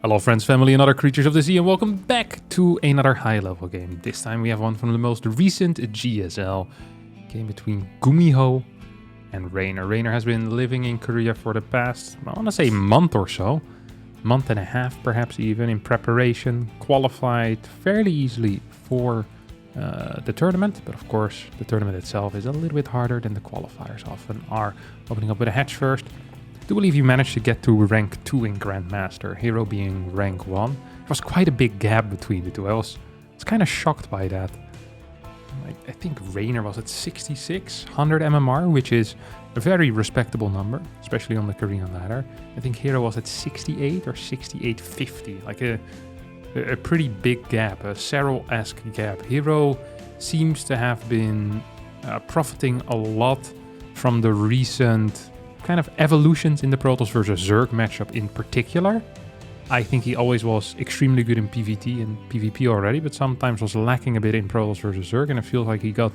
Hello friends, family and other creatures of the sea, and welcome back to another high level game. This time we have one from the most recent GSL game between Gumiho and Reynor. Reynor has been living in Korea for the past, I want to say month or so. Month and a half perhaps even, in preparation. Qualified fairly easily for the tournament, but of course the tournament itself is a little bit harder than the qualifiers often are. Opening up with a hatch first. I do believe you managed to get to rank 2 in Grandmaster, Hero being rank 1. There was quite a big gap between the two. I was kind of shocked by that. I think Reynor was at 6600 MMR, which is a very respectable number, especially on the Korean ladder. I think Hero was at 68 or 6850, like a pretty big gap, a Serral-esque gap. Hero seems to have been profiting a lot from the recent kind of evolutions in the Protoss versus Zerg matchup in particular. I think he always was extremely good in PvT and PvP already, but sometimes was lacking a bit in Protoss versus Zerg, and I feel like he got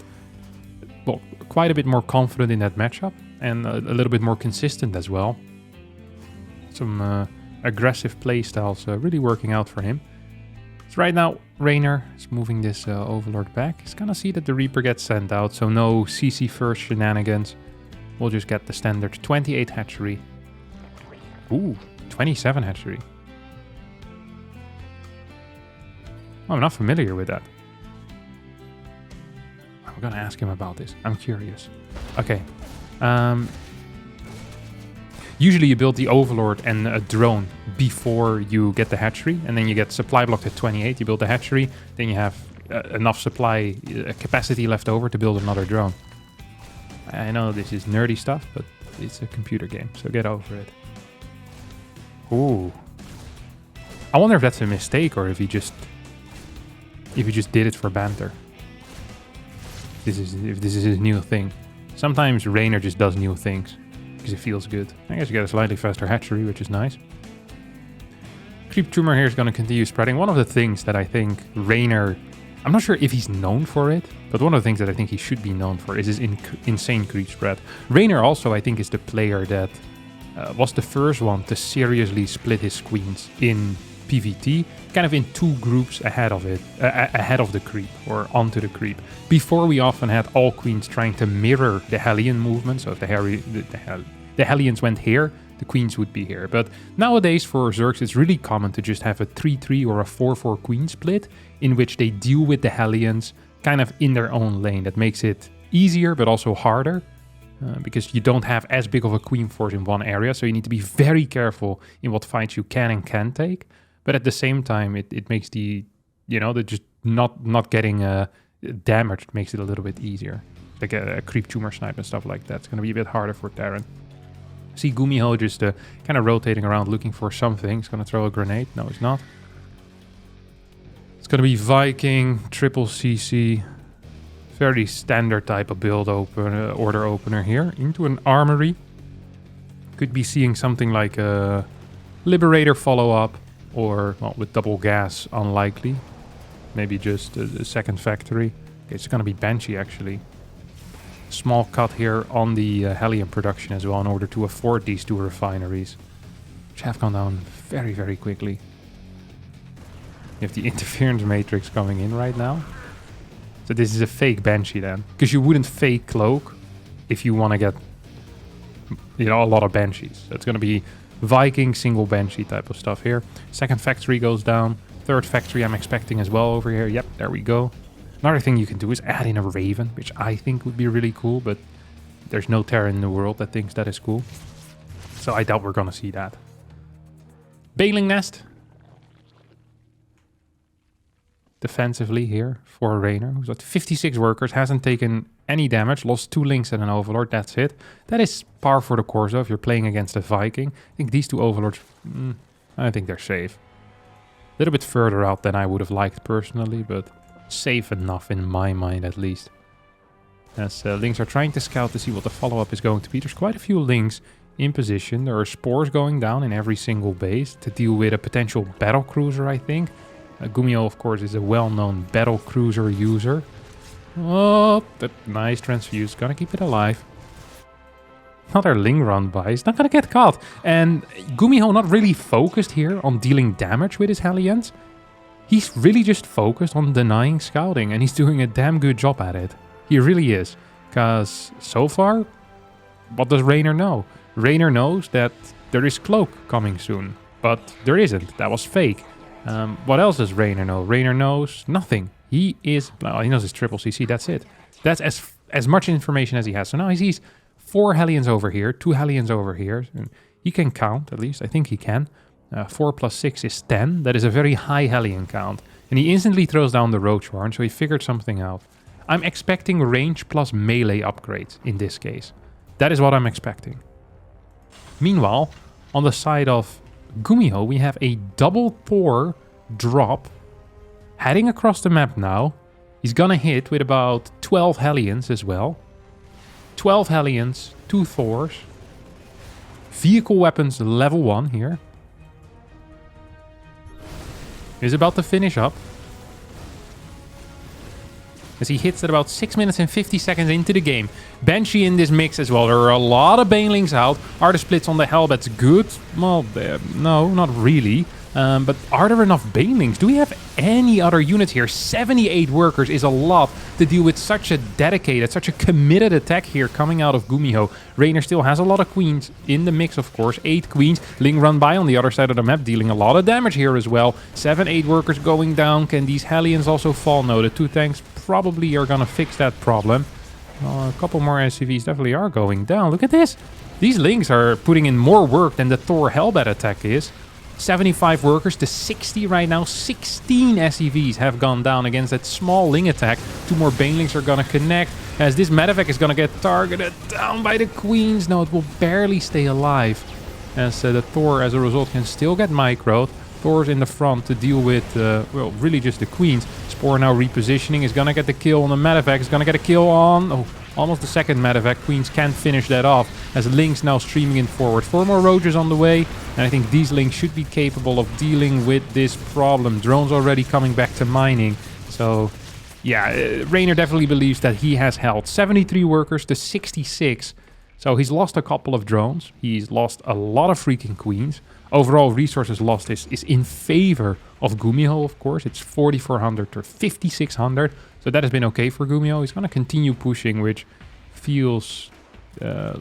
quite a bit more confident in that matchup and a little bit more consistent as well. Some aggressive playstyles really working out for him. So right now, Reynor is moving this Overlord back. He's gonna see that the Reaper gets sent out, so no CC first shenanigans. We'll just get the standard 28 hatchery. Ooh, 27 hatchery. Oh, I'm not familiar with that. I'm gonna ask him about this. I'm curious. Okay. Usually you build the Overlord and a drone before you get the hatchery, and then you get supply blocked at 28. You build the hatchery, then you have enough supply capacity left over to build another drone. I know this is nerdy stuff, but it's a computer game, so get over it. Ooh. I wonder if that's a mistake or if he just did it for banter. If this is his new thing. Sometimes Reynor just does new things because it feels good. I guess you get a slightly faster hatchery, which is nice. Creep tumor here is going to continue spreading. One of the things that I think Reynor, I'm not sure if he's known for it, but one of the things that I think he should be known for is his insane creep spread. Reynor also, I think, is the player that was the first one to seriously split his queens in PvT, kind of in two groups ahead of it, ahead of the creep, or onto the creep. Before, we often had all queens trying to mirror the Hellion movement, so if the Hellions went here, the queens would be here. But nowadays for Zergs, it's really common to just have a 3-3 or a 4-4 queen split in which they deal with the Hellions kind of in their own lane. That makes it easier, but also harder because you don't have as big of a queen force in one area. So you need to be very careful in what fights you can and can't take. But at the same time, it makes the just not getting damaged makes it a little bit easier. Like a creep tumor snipe and stuff like that. It's going to be a bit harder for Terran. See Gumiho just kind of rotating around looking for something. He's going to throw a grenade. No, he's not. It's going to be Viking, triple CC. Very standard type of build order opener here. Into an armory. Could be seeing something like a Liberator follow-up. Or, well, with double gas, unlikely. Maybe just a second factory. Okay, it's going to be Banshee, actually. Small cut here on the Hellion production as well in order to afford these two refineries, which have gone down very, very quickly. You have the interference matrix coming in right now. So this is a fake Banshee then. Because you wouldn't fake Cloak if you want to get a lot of Banshees. So it's going to be Viking, single Banshee type of stuff here. Second factory goes down. Third factory I'm expecting as well over here. Yep, there we go. Another thing you can do is add in a Raven, which I think would be really cool, but there's no Terran in the world that thinks that is cool. So I doubt we're going to see that. Baling Nest. Defensively here for Reynor, who's got 56 workers, hasn't taken any damage, lost 2 links and an Overlord, that's it. That is par for the course though, if you're playing against a Viking. I think these two Overlords, I think they're safe. A little bit further out than I would have liked personally, but safe enough in my mind at least. As links are trying to scout to see what the follow-up is going to be. There's quite a few links in position. There are spores going down in every single base to deal with a potential Battlecruiser, I think. Gumiho, of course, is a well-known Battlecruiser user. Oh, but nice transfuse. Gonna keep it alive. Another Ling run by. He's not going to get caught. And Gumiho not really focused here on dealing damage with his Hellions. He's really just focused on denying scouting. And he's doing a damn good job at it. He really is. Because so far, what does Reynor know? Reynor knows that there is Cloak coming soon. But there isn't. That was fake. What else does Reynor know? Reynor knows nothing. He knows his triple CC. That's it. That's as much information as he has. So now he sees 4 Hellions over here, 2 Hellions over here. And he can count, at least. I think he can. 4 plus 6 is 10. That is a very high Hellion count. And he instantly throws down the Roach Horn, so he figured something out. I'm expecting range plus melee upgrades in this case. That is what I'm expecting. Meanwhile, on the side of Gumiho, we have a double Thor drop heading across the map now. He's gonna hit with about 12 Hellions as well. 12 Hellions, 2 Thors. Vehicle weapons level 1 here. He's about to finish up. As he hits at about 6 minutes and 50 seconds into the game. Banshee in this mix as well. There are a lot of Banelings out. Are the splits on the Hellbat's good? Well, no, not really. But are there enough Banelings? Do we have any other units here? 78 workers is a lot to deal with such a dedicated, such a committed attack here coming out of Gumiho. Reynor still has a lot of queens in the mix, of course. 8 queens. Ling run by on the other side of the map, dealing a lot of damage here as well. 7-8 workers going down. Can these Hellions also fall? No, the 2 tanks probably are going to fix that problem. A couple more SCVs definitely are going down. Look at this. These Lings are putting in more work than the Thor Hellbat attack is. 75 workers to 60 right now. 16 SCVs have gone down against that small Ling attack. 2 more Banelings are going to connect. As this Medevac is going to get targeted down by the Queens. No, it will barely stay alive. As the Thor, as a result, can still get microed. Thor's in the front to deal with, well, really just the Queens. Spore now repositioning. Is going to get the kill on the Medevac. Is going to get a kill on... Oh, almost the second Medevac. Queens can't finish that off. As Lings now streaming in forward. 4 more Roaches on the way. And I think these Lings should be capable of dealing with this problem. Drones already coming back to mining. So, yeah, Reynor definitely believes that he has held 73 workers to 66. So he's lost a couple of drones. He's lost a lot of freaking Queens. Overall resources lost is in favor of Gumiho, of course. It's 4,400 to 5,600. So that has been okay for Gumiho. He's going to continue pushing, which feels, you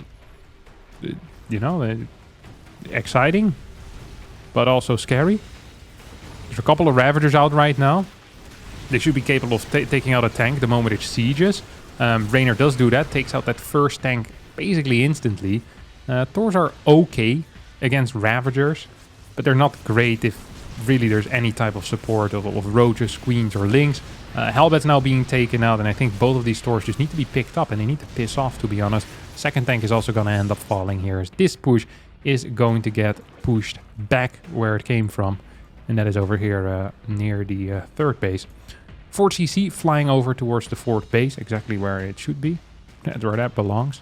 know, exciting, but also scary. There's a couple of Ravagers out right now. They should be capable of taking out a tank the moment it sieges. Reynor does do that, takes out that first tank basically instantly. Thors are okay against Ravagers, but they're not great if really there's any type of support of Roaches, Queens, or Lings. Hellbat's now being taken out, and I think both of these Thors just need to be picked up, and they need to piss off, to be honest. Second tank is also going to end up falling here, as this push is going to get pushed back where it came from, and that is over here near the third base. 4th CC flying over towards the 4th base, exactly where it should be. That's where that belongs.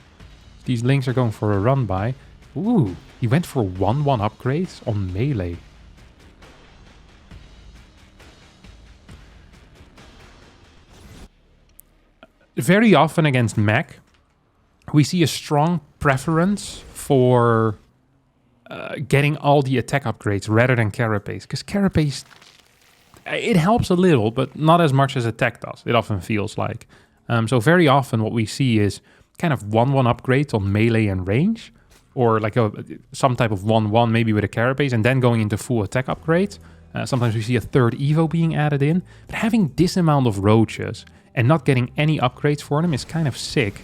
These Lings are going for a run by. Ooh, he went for 1-1 upgrades on melee. Very often against mech, we see a strong preference for getting all the attack upgrades rather than Carapace. Because Carapace, it helps a little, but not as much as attack does, it often feels like. So very often what we see is kind of 1-1 upgrades on melee and range. Or like some type of 1-1 maybe with a Carapace and then going into full attack upgrades. Sometimes we see a 3rd Evo being added in. But having this amount of Roaches and not getting any upgrades for them is kind of sick.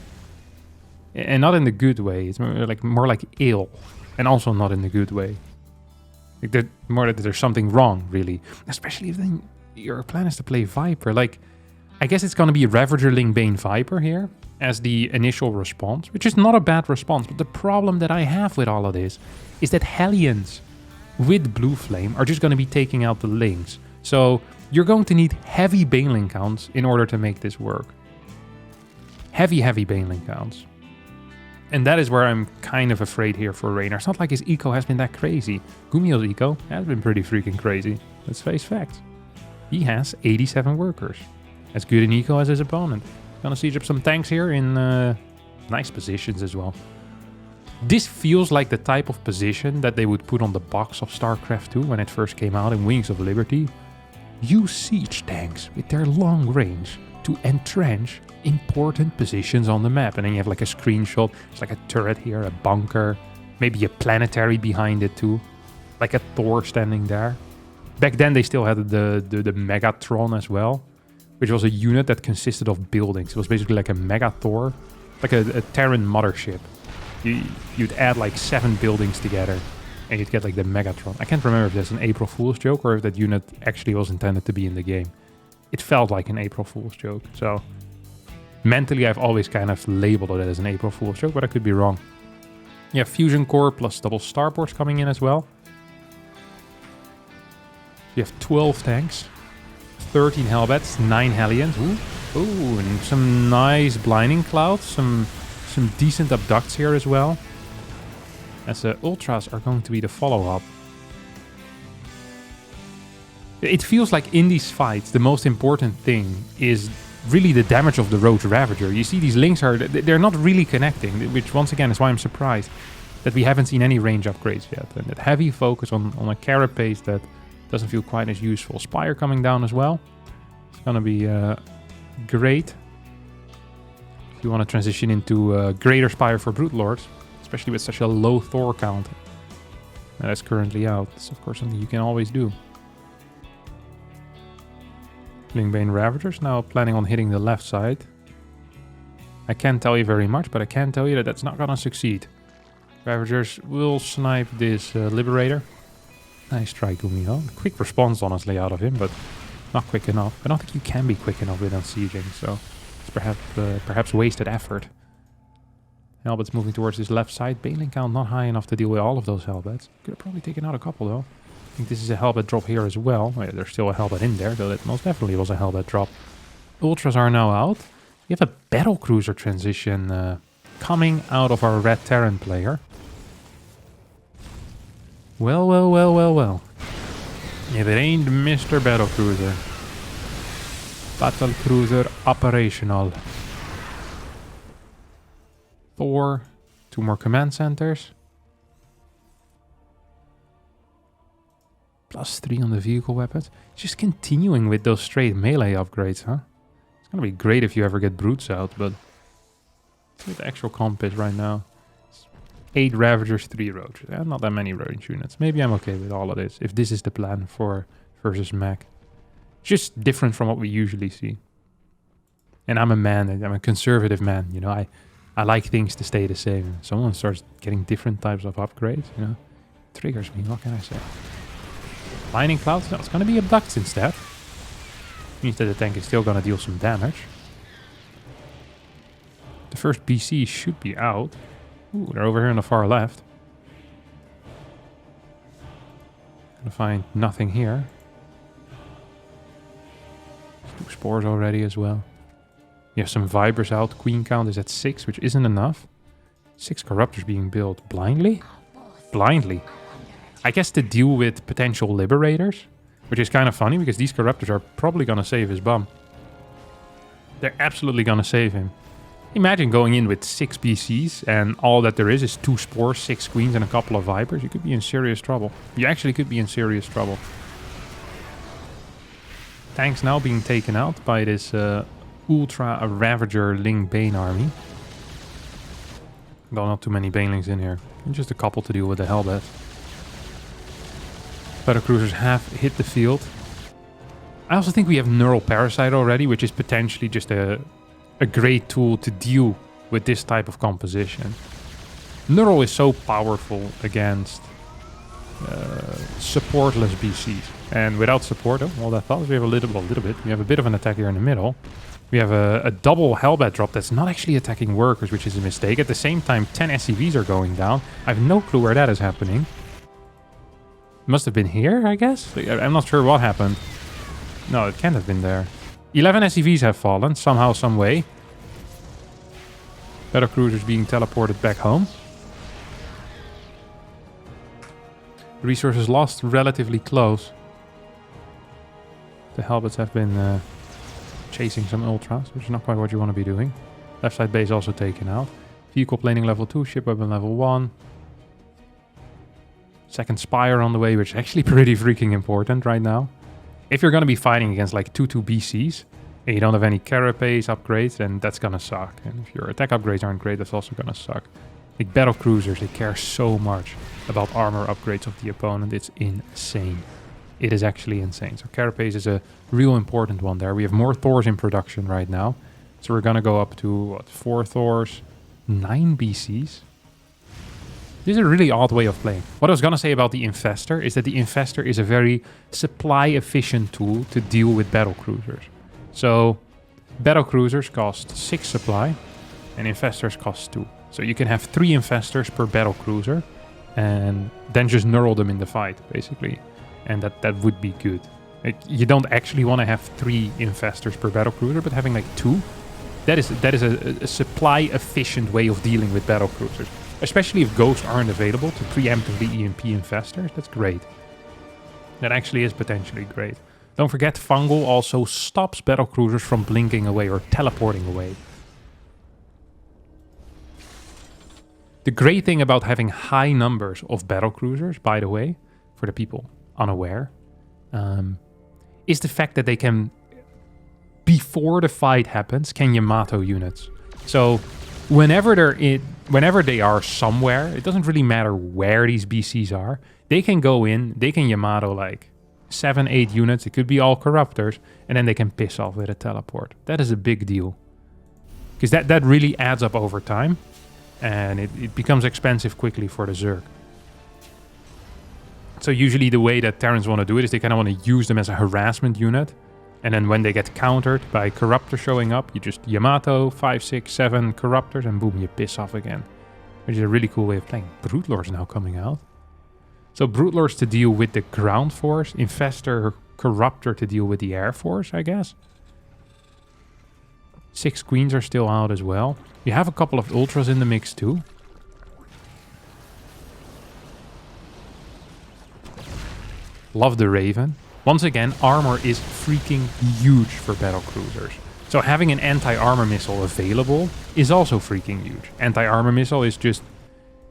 And not in the good way. It's more like ill. And also not in the good way. Like more that there's something wrong, really. Especially if then your plan is to play Viper. Like, I guess it's going to be Ravager, Ling, Bane, Viper here as the initial response, which is not a bad response. But the problem that I have with all of this is that Hellions with Blue Flame are just going to be taking out the Lings. So you're going to need heavy Baneling counts in order to make this work. Heavy Baneling counts. And that is where I'm kind of afraid here for Reynor. It's not like his eco has been that crazy. Gumiho's eco has been pretty freaking crazy. Let's face facts. He has 87 workers. As good an eco as his opponent. Gonna siege up some tanks here in nice positions as well. This feels like the type of position that they would put on the box of StarCraft 2 when it first came out in Wings of Liberty. Use siege tanks with their long range to entrench important positions on the map. And then you have like a screenshot. It's like a turret here, a bunker, maybe a planetary behind it too. Like a Thor standing there. Back then they still had the Megatron as well, which was a unit that consisted of buildings. It was basically like a Mega Thor, like a Terran mothership. You'd add like 7 buildings together and you'd get like the Megatron. I can't remember if that's an April Fool's joke or if that unit actually was intended to be in the game. It felt like an April Fool's joke. So mentally I've always kind of labeled it as an April Fool's joke, but I could be wrong. You have Fusion Core plus double starports coming in as well. You have 12 tanks, 13 Hellbats, 9 Hellions. Ooh, and some nice Blinding Clouds, some decent abducts here as well. As the Ultras are going to be the follow-up. It feels like in these fights, the most important thing is really the damage of the Roach Ravager. You see these links they're not really connecting, which once again is why I'm surprised that we haven't seen any range upgrades yet. And that heavy focus on a carapace that doesn't feel quite as useful. Spire coming down as well. It's gonna be great. If you want to transition into Greater Spire for Brute Lords, especially with such a low Thor count that is currently out. It's of course something you can always do. Lingbane Ravagers now planning on hitting the left side. I can't tell you very much, but I can tell you that that's not gonna succeed. Ravagers will snipe this Liberator. Nice try, Gumiho. Quick response, honestly, out of him, but not quick enough. I don't think you can be quick enough with unsieging, so it's perhaps wasted effort. Hellbats moving towards this left side. Baneling count not high enough to deal with all of those Hellbats. Could have probably taken out a couple, though. I think this is a Hellbat drop here as well. Oh, yeah, there's still a Hellbat in there, though that most definitely was a Hellbat drop. Ultras are now out. We have a Battlecruiser transition coming out of our Red Terran player. Well. If it ain't Mr. Battlecruiser. Battlecruiser operational. Thor. 2 more command centers. +3 on the vehicle weapons. Just continuing with those straight melee upgrades, huh? It's gonna be great if you ever get brutes out, but with the actual comp is right now. 8 Ravagers, 3 Roaches. Not that many range units. Maybe I'm okay with all of this, if this is the plan for versus mech. Just different from what we usually see. And I'm a man, I'm a conservative man, you know. I like things to stay the same. Someone starts getting different types of upgrades, you know. Triggers me, what can I say? Lightning Clouds? No, it's gonna be abducts instead. Means that the tank is still gonna deal some damage. The first BC should be out. Ooh, they're over here on the far left. Gonna find nothing here. 2 spores already as well. You have some Vibers out. Queen count is at 6, which isn't enough. 6 Corruptors being built blindly? Blindly. I guess to deal with potential Liberators, which is kind of funny because these Corruptors are probably gonna save his bum. They're absolutely gonna save him. Imagine going in with 6 BCs and all that there is 2 spores, 6 queens and a couple of Vipers. You could be in serious trouble. You actually could be in serious trouble. Tanks now being taken out by this Ultra Ravager Ling Bane army. Well, not too many Banelings in here. And just a couple to deal with the Hellbat. Battlecruisers have hit the field. I also think we have Neural Parasite already, which is potentially just a great tool to deal with this type of composition. Neural is so powerful against supportless BCs. And without support, all that thought, we have a little bit. We have a bit of an attack here in the middle. We have a double Hellbat drop that's not actually attacking workers, which is a mistake. At the same time, 10 SCVs are going down. I have no clue where that is happening. Must have been here, I guess? I'm not sure what happened. No, it can't have been there. 11 SCVs have fallen, somehow, some way. Battlecruisers being teleported back home. Resources lost relatively close. The Hellbats have been chasing some Ultras, which is not quite what you want to be doing. Left side base also taken out. Vehicle planing level 2, ship weapon level 1. Second Spire on the way, which is actually pretty freaking important right now. If you're going to be fighting against like 2-2 BCs, and you don't have any carapace upgrades, then that's going to suck. And if your attack upgrades aren't great, that's also going to suck. Like Battlecruisers, they care so much about armor upgrades of the opponent. It's insane. It is actually insane. So carapace is a real important one there. We have more Thors in production right now. So we're going to go up to, what, 4 Thors, 9 BCs. This is a really odd way of playing. What I was going to say about the Infestor is that the Infestor is a very supply-efficient tool to deal with Battlecruisers. So Battlecruisers cost 6 supply and Infestors cost 2. So you can have 3 Infestors per Battlecruiser and then just knurl them in the fight, basically. And that would be good. Like, you don't actually want to have 3 Infestors per Battlecruiser, but having like 2, that is a supply-efficient way of dealing with Battlecruisers. Especially if ghosts aren't available to preemptively EMP Infestors, that's great. That actually is potentially great. Don't forget, Fungal also stops Battlecruisers from blinking away or teleporting away. The great thing about having high numbers of Battlecruisers, by the way, for the people unaware, is the fact that they can, before the fight happens, can Yamato units. So whenever they are somewhere, it doesn't really matter where these BCs are, they can go in, they can Yamato like 7-8 units, it could be all Corruptors, and then they can piss off with a teleport. That is a big deal. Because that really adds up over time, and it becomes expensive quickly for the Zerg. So usually the way that Terrans want to do it is they kind of want to use them as a harassment unit, and then when they get countered by Corruptor showing up, you just Yamato, 5, 6, 7 Corruptors, and boom, you piss off again. Which is a really cool way of playing. Broodlords now coming out. So Broodlords to deal with the ground force, Infestor, Corruptor to deal with the air force, I guess. 6 Queens are still out as well. We have a couple of Ultras in the mix too. Love the Raven. Once again, armor is freaking huge for Battlecruisers. So having an anti-armor missile available is also freaking huge. Anti-armor missile is just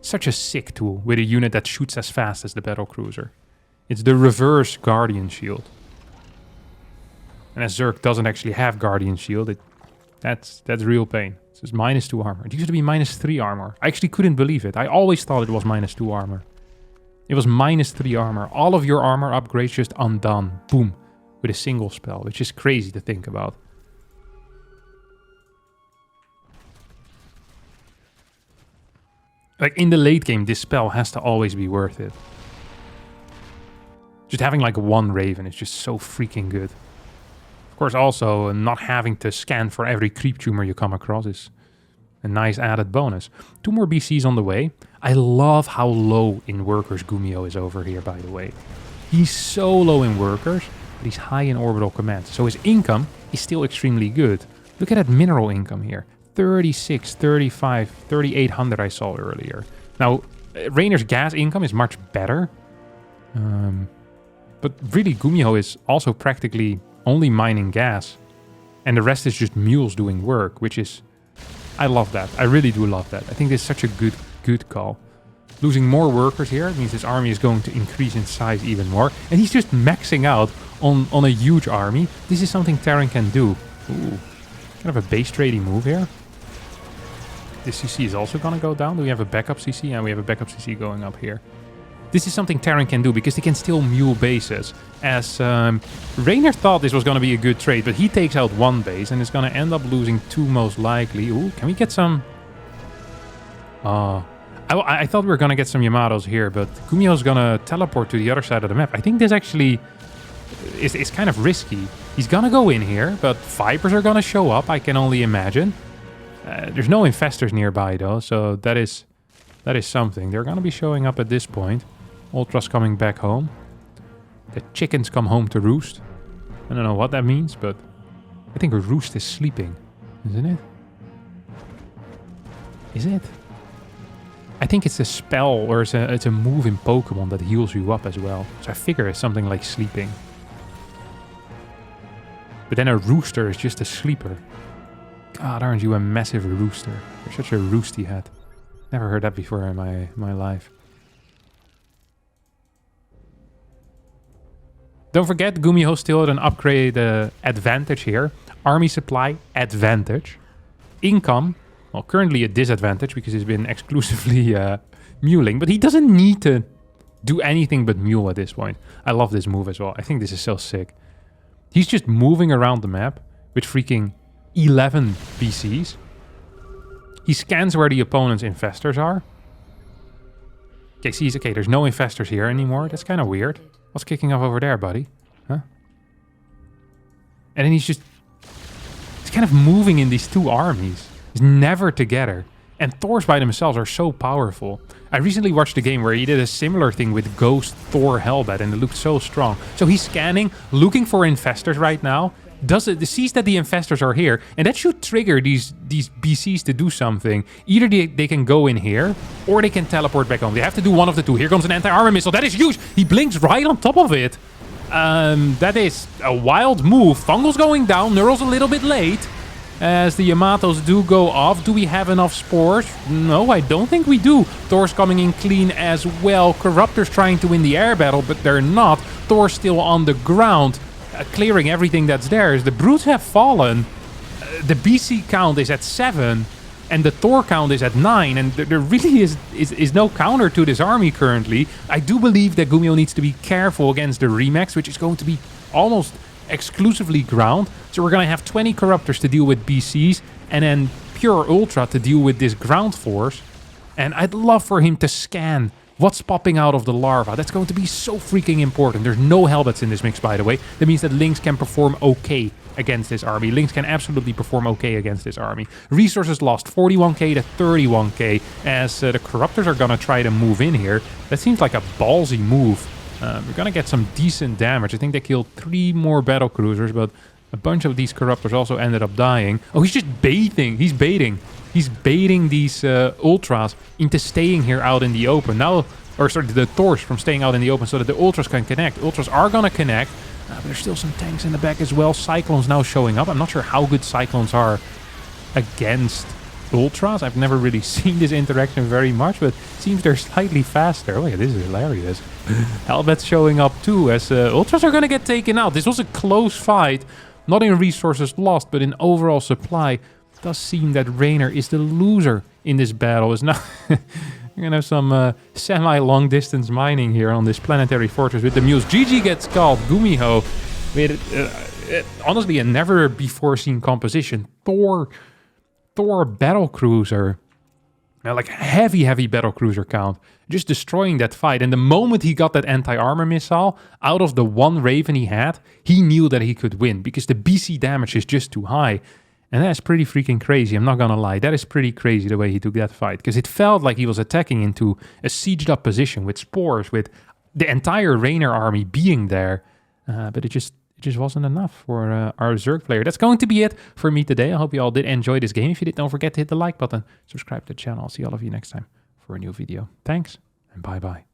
such a sick tool with a unit that shoots as fast as the Battlecruiser. It's the reverse Guardian Shield. And as Zerg doesn't actually have Guardian Shield, that's real pain. It's just -2 armor. It used to be -3 armor. I actually couldn't believe it. I always thought it was -2 armor. It was -3 armor. All of your armor upgrades just undone. Boom. With a single spell, which is crazy to think about. Like, in the late game, this spell has to always be worth it. Just having like 1 Raven is just so freaking good. Of course, also not having to scan for every creep tumor you come across is a nice added bonus. 2 more BCs on the way. I love how low in workers Gumiho is over here, by the way. He's so low in workers, but he's high in orbital command. So his income is still extremely good. Look at that mineral income here. 36, 35, 3,800 I saw earlier. Now, Reynor's gas income is much better. But really, Gumiho is also practically only mining gas. And the rest is just mules doing work, which is... I love that. I really do love that. I think this is such a good call. Losing more workers here means his army is going to increase in size even more. And he's just maxing out on a huge army. This is something Terran can do. Ooh. Kind of a base trading move here. This CC is also going to go down. Do we have a backup CC? Yeah, we have a backup CC going up here. This is something Terran can do because they can still mule bases. As Reynor thought this was going to be a good trade, but he takes out 1 base and is going to end up losing 2 most likely. Ooh, can we get some... I thought we were going to get some Yamatos here, but Gumiho's going to teleport to the other side of the map. I think this actually is kind of risky. He's going to go in here, but Vipers are going to show up, I can only imagine. There's no Infestors nearby though, so that is something. They're going to be showing up at this point. Ultras coming back home. The chickens come home to roost. I don't know what that means, but I think a roost is sleeping, isn't it? Is it? I think it's a spell or it's a move in Pokemon that heals you up as well. So I figure it's something like sleeping. But then a rooster is just a sleeper. God, aren't you a massive rooster? You're such a roosty head. Never heard that before in my life. Don't forget, Gumiho still had an upgrade advantage here. Army supply advantage. Income, well, currently a disadvantage because he's been exclusively muling, but he doesn't need to do anything but mule at this point. I love this move as well. I think this is so sick. He's just moving around the map with freaking 11 BCs. He scans where the opponent's infestors are. Okay, sees, okay, there's no infestors here anymore. That's kind of weird. What's kicking off over there, buddy? Huh? And then he's kind of moving in these two armies. He's never together. And Thors by themselves are so powerful. I recently watched a game where he did a similar thing with Ghost Thor Hellbat, and it looked so strong. So he's scanning, looking for infestors right now. Sees that the infestors are here, and that should trigger these BCs to do something. Either they can go in here, or they can teleport back home. They have to do one of the two. Here comes an anti-armor missile. That is huge. He blinks right on top of it. That is a wild move. Fungal's going down. Neural's a little bit late. As the Yamatos do go off. Do we have enough spores? No, I don't think we do. Thor's coming in clean as well. Corruptor's trying to win the air battle, but they're not. Thor's still on the ground. Clearing everything that's there. The brutes have fallen. The BC count is at 7, and the Thor count is at 9, and there really is no counter to this army currently. I do believe that Gumiho needs to be careful against the Remax, which is going to be almost exclusively ground. So we're going to have 20 Corruptors to deal with BCs, and then pure Ultra to deal with this ground force. And I'd love for him to scan what's popping out of the larva. That's going to be so freaking important. There's no Hellbats in this mix, by the way. That means that Lynx can perform okay against this army. Lynx can absolutely perform okay against this army. Resources lost, 41k to 31k, as the Corruptors are going to try to move in here. That seems like a ballsy move. We're going to get some decent damage. I think they killed 3 more Battlecruisers, but a bunch of these Corruptors also ended up dying. Oh, he's just baiting. He's baiting. He's baiting these Ultras into staying here out in the open. Now, or sorry, the Thors from staying out in the open so that the Ultras can connect. Ultras are going to connect, but there's still some tanks in the back as well. Cyclones now showing up. I'm not sure how good Cyclones are against Ultras. I've never really seen this interaction very much, but it seems they're slightly faster. Oh yeah, this is hilarious. Hellbats showing up too, as Ultras are going to get taken out. This was a close fight, not in resources lost, but in overall supply. It does seem that Reynor is the loser in this battle. Is now we're going to have some semi-long distance mining here on this planetary fortress with the mules. GG gets called. Gumiho with honestly a never before seen composition. Thor Battlecruiser. Like heavy Battlecruiser count. Just destroying that fight. And the moment he got that anti-armor missile out of the one Raven he had, he knew that he could win because the BC damage is just too high. And that's pretty freaking crazy, I'm not gonna lie. That is pretty crazy the way he took that fight. Because it felt like he was attacking into a sieged up position with spores, with the entire Reynor army being there. But it just wasn't enough for our Zerg player. That's going to be it for me today. I hope you all did enjoy this game. If you did, don't forget to hit the like button. Subscribe to the channel. I'll see all of you next time for a new video. Thanks, and bye-bye.